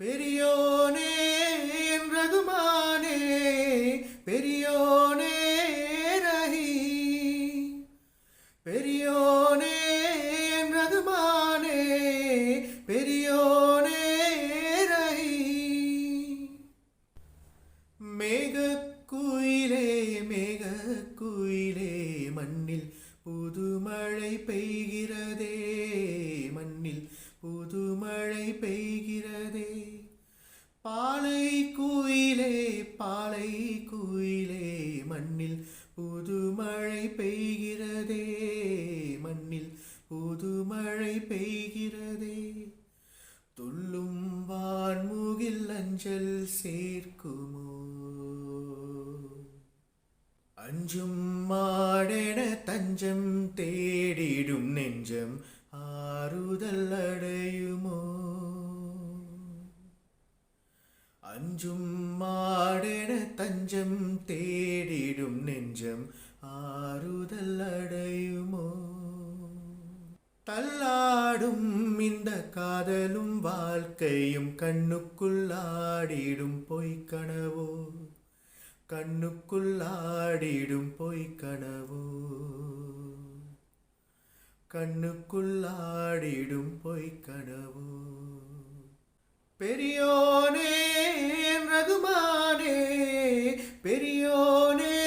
பெரியோனே என் ரகுமானே, பெரியோனே ரஹீம், பெரியோனே என் ரகுமானே, பெரியோனே ரஹீம். மேகக்குயிலே மேகக்குயிலே, மண்ணில் புதுமழை பெய்கிறதே, மண்ணில் புதுமழை பெய்கிறதே. பாலை குயிலே பாலை குயிலே, மண்ணில் புதுமழை பெய்கிறதே, மண்ணில் புதுமழை பெய்கிறதே. துள்ளும் வான்முகில் அஞ்சல் சேர்க்குமோ, அஞ்சும் மாடென தஞ்சம் தேடிடும் நெஞ்சம் ஆறுதல் அடையுமோ, அஞ்சும் மாடென தஞ்சம் தேடிடும் நெஞ்சம் ஆறுதல் அடையுமோ. தள்ளாடும் இந்த காதலும் வாழ்க்கையும் கண்ணுக்குள் ஆடிடும் பொய்க்கனவோ, கண்ணுக்குள் ஆடிடும் பொய்க்கனவோ, கண்ணுக்குள் ஆடிடும் பொய்க்கனவோ. பெரியோனே என் ரகுமானே, பெரியோனே